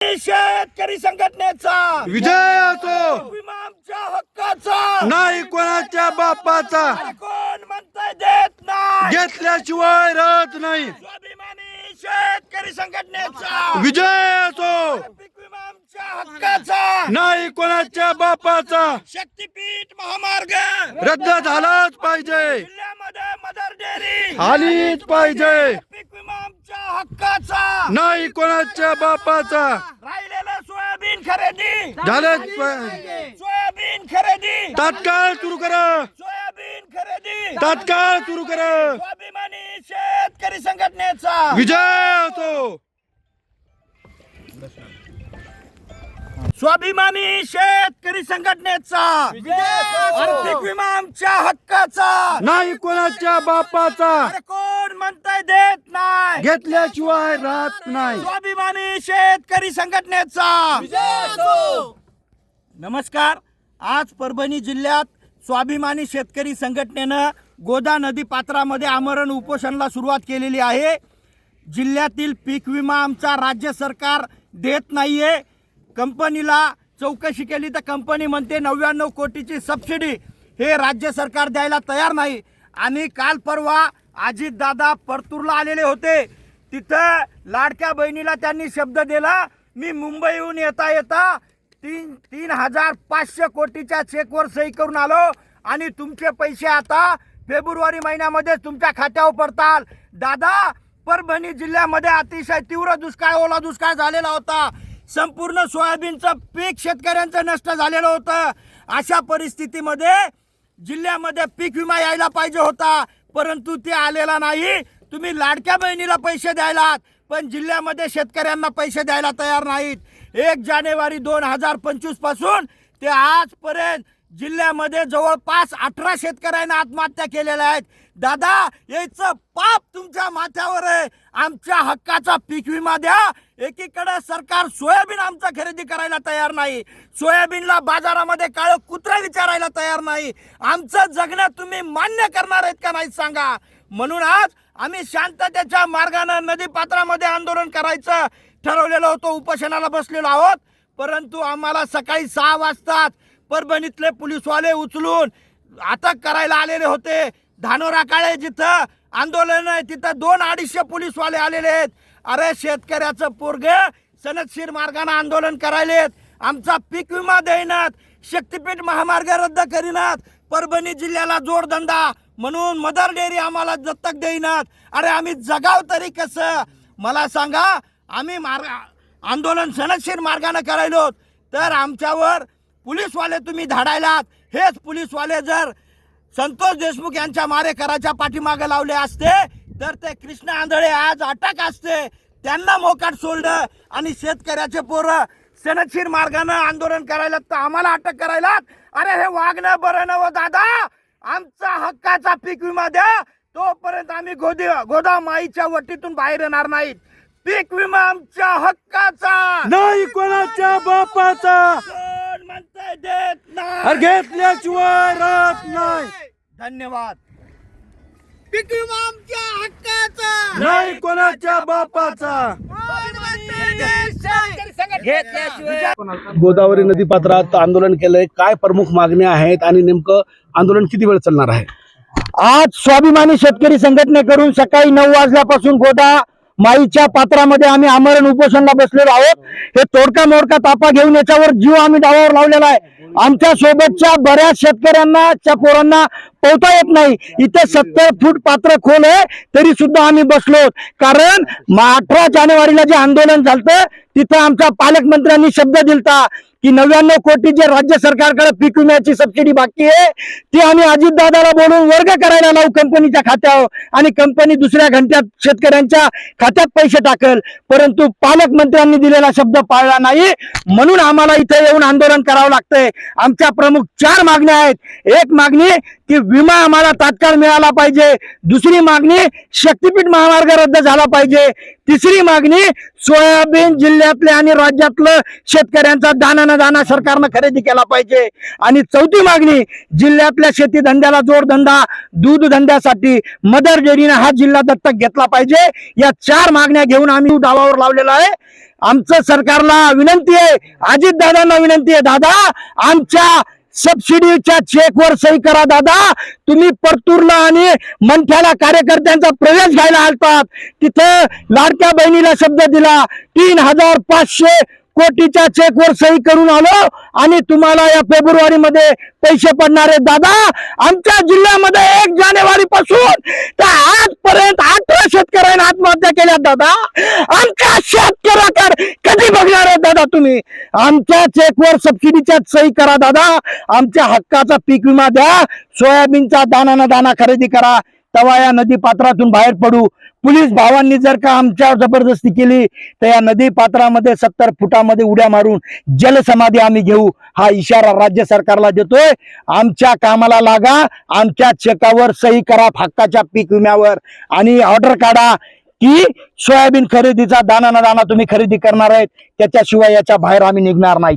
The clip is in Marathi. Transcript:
शेतकरी संघटनेचा विजय असो, आमच्या हक्काचा नाही कोणाच्या बापाचा, कोण म्हणताय देत नाही, घेतल्याशिवाय राहत नाही. स्वाभिमानी शेतकरी संघटनेचा विजय असो, पीक विमा आमच्या हक्काचा, नाही कोणाच्या बापाचा. शक्तीपीठ महामार्ग रद्द झालाच पाहिजे, जिल्ह्यामध्ये मदर डेअरी आलीच पाहिजे, पीक विमा आमच्या हक्काचा, नाही कोणाच्या बापाचा. राहिलेलं सोयाबीन खरेदी झालंच पाहिजे. सोयाबीन खरेदी तात्काळ सुरू करा, सोयाबीन खरेदी तात्काळ सुरू करा. स्वाभिमानी शेतकरी संघटनेचा विजय असो, स्वाभिमानी शेतकरी संघटनेचा आर्थिक विमा आमच्या हक्काचा, नाही कोणाच्या बापाचा, अरे कोण म्हणताय देत नाही, घेतल्याशिवाय राहत नाही. स्वाभिमानी शेतकरी संघटनेचा. नमस्कार. आज परभणी जिल्ह्यात स्वाभिमानी शेतकरी संघटनेनं गोदा नदी पात्रामध्ये आमरण उपोषणाला सुरुवात केलेली आहे. जिल्ह्यातील पीक विमा आमचा राज्य सरकार देत नाहीये. कंपनीला चौकशी केली तर कंपनी म्हणते 99 कोटीची सबसिडी हे राज्य सरकार द्यायला तयार नाही. आणि काल परवा अजितदादा परतूरला आलेले होते. तिथं लाडक्या बहिणीला त्यांनी शब्द दिला, मी मुंबईहून येता येता 3,500 कोटीच्या चेकवर सही करून आलो आणि तुमचे पैसे आता फेब्रुवारी महिन्यामध्ये तुमच्या खात्यावर पडताल. दादा, परभणी जिल्ह्यामध्ये अतिशय तीव्र दुष्काळ, ओला दुष्काळ झालेला होता. संपूर्ण सोयाबीनचं पीक शेतकऱ्यांचं नष्ट झालेलं होतं. अशा परिस्थितीमध्ये जिल्ह्यामध्ये पीक विमा यायला पाहिजे होता, परंतु ते आलेला नाही. तुम्ही लाडक्या बहिणीला पैसे द्यायलात, पण जिल्ह्यामध्ये शेतकऱ्यांना पैसे द्यायला तयार नाहीत. 1 जानेवारी 2025 पासून ते आजपर्यंत जिल्ह्यामध्ये जवळपास 18 शेतकऱ्यांना आत्महत्या केलेल्या आहेत. दादा, याचं पाप तुमच्या माथ्यावर आहे. आमच्या हक्काचा पीक विमा द्या. एकीकडे सरकार सोयाबीन आमचा खरेदी करायला तयार नाही, सोयाबीनला बाजारामध्ये काळं कुत्रा विचारायला तयार नाही. आमचं जगणं तुम्ही मान्य करणार आहेत का नाही सांगा. म्हणून आज आम्ही शांततेच्या मार्गाने नदी पात्रामध्ये आंदोलन करायचं ठरवलेलं होतं, उपोषणाला बसलेलो आहोत. परंतु आम्हाला सकाळी 6 वाजताच परभणीतले पोलीसवाले उचलून अटक करायला आलेले होते. धानोरा काळे जिथं आंदोलन आहे तिथं 200-250 पोलीसवाले आलेले आहेत. अरे, शेतकऱ्याचं पोरगे सनदशीर मार्गाने आंदोलन करायलेत, आमचा पीक विमा देईनात, शक्तीपीठ महामार्ग रद्द करीनात, परभणी जिल्ह्याला जोडधंदा म्हणून मदर डेअरी आम्हाला दत्तक देईनात. अरे, आम्ही जगाव तरी कसं मला सांगा. आम्ही आंदोलन सनदशीर मार्गाने करायलो तर आमच्यावर पोलीसवाले तुम्ही धाडायलात. हेच पोलीसवाले जर संतोष देशमुख यांच्या मारेकराच्या पाठीमागे लावले असते तर ते कृष्ण आंधळे आज अटक असते. त्यांना मोकाट सोडलं आणि शेतकऱ्याचे पोरं सनदशीर मार्गाने आंदोलन करायला तर आम्हाला अटक करायला. अरे, हे वागणं बरं नव्ह दादा. आमचा हक्काचा पीक विमा द्या, तोपर्यंत आम्ही गोदा माईच्या वटीतून बाहेर येणार नाहीत. पीक विमा आमच्या हक्काचा, नाही कोणाच्या बापाचा, कोण म्हणताय देत नाही, घेतल्याशिवाय राहत नाही. धन्यवाद. पीक विमा आमच्या हक्काचा, नाही कोणाच्या बापाचा. गोदावरी नदी पात्रात आंदोलन केलंय, काय प्रमुख मागण्या आहेत आणि नेमकं आंदोलन किती वेळ चालणार आहे? आज स्वाभिमानी शेतकरी संघटनेकडून सकाळी 9 वाजल्यापासून गोदा माईच्या पात्रामध्ये आम्ही आमरण उपोषणाला बसलेलो आहोत. हे तोडका मोडका तापा घेऊन याच्यावर जीव आम्ही डावावर लावलेला आहे. आमच्या सोबतच्या बऱ्याच शेतकऱ्यांना पोरांना पोहता येत नाही. इथे 70 फूट पात्र खोल आहे तरी सुद्धा आम्ही बसलो, कारण 18 जानेवारीला जे आंदोलन झालं तिथं आमच्या पालकमंत्र्यांनी शब्द दिलता की 99 कोटी जे राज्य सरकारकडे पीक विम्याची सबसिडी बाकी आहे ती आम्ही अजितदादाला बोलून वर्ग करायला लावू कंपनीच्या खात्यावर आणि कंपनी दुसऱ्या घंट्यात शेतकऱ्यांच्या खात्यात पैसे टाकल. परंतु पालकमंत्र्यांनी दिलेला शब्द पाळला नाही, म्हणून आम्हाला इथे येऊन आंदोलन करावं लागतंय. आमच्या प्रमुख 4 मागण्या आहेत. एक मागणी की विमा आम्हाला तात्काळ मिळाला पाहिजे. दुसरी मागणी शक्तीपीठ महामार्ग रद्द झाला पाहिजे. तिसरी मागणी सोयाबीन जिल्ह्यातले आणि राज्यातलं शेतकऱ्यांचा दाना सरकारनं खरेदी केला पाहिजे. आणि चौथी मागणी जिल्ह्यातल्या शेती धंद्याला जोडधंदा दूध धंद्यासाठी मदर डेअरीने हा जिल्हा दत्तक घेतला पाहिजे. या 4 मागण्या घेऊन आम्ही डावावर लावलेला आहे. आमचं सरकारला विनंती आहे, अजित दादांना विनंती आहे, दादा आमच्या सबसिडीच्या चेकवर सही करा. दादा तुम्ही परतूरला आणि मंठ्याला कार्यकर्त्यांचा प्रवेश घ्यायला आलतात, तिथं लाडक्या बहिणीला शब्द दिला, 3,500 कोटीच्या चेकवर सही करून आलो आणि तुम्हाला या फेब्रुवारी मध्ये पैसे पडणार आहेत. दादा आमच्या जिल्ह्यामध्ये 1 जानेवारी पासून तर आजपर्यंत 18 शेतकऱ्यांनी आत्महत्या केल्या. दादा आमच्या शेतकऱ्याकडे कधी बघणार आहे दादा तुम्ही? आमच्या चेकवर सबसिडीच्या सही करा. दादा आमच्या हक्काचा पीक विमा द्या, सोयाबीनचा दाना दाना खरेदी करा, तवा या नदी पात्रातून बाहेर पडू. पोलीस भावांनी जर का आमच्यावर जबरदस्ती केली तर या नदी पात्रामध्ये 70 फुटामध्ये उड्या मारून जलसमाधी आम्ही घेऊ, हा इशारा राज्य सरकारला देतोय. आमच्या कामाला लागा, आमच्या चेकावर सही करा हक्काच्या पीक विम्यावर आणि ऑर्डर काढा की सोयाबीन खरेदीचा दाना ना दाना तुम्ही खरेदी करणार आहेत, त्याच्याशिवाय याच्या बाहेर आम्ही निघणार नाही.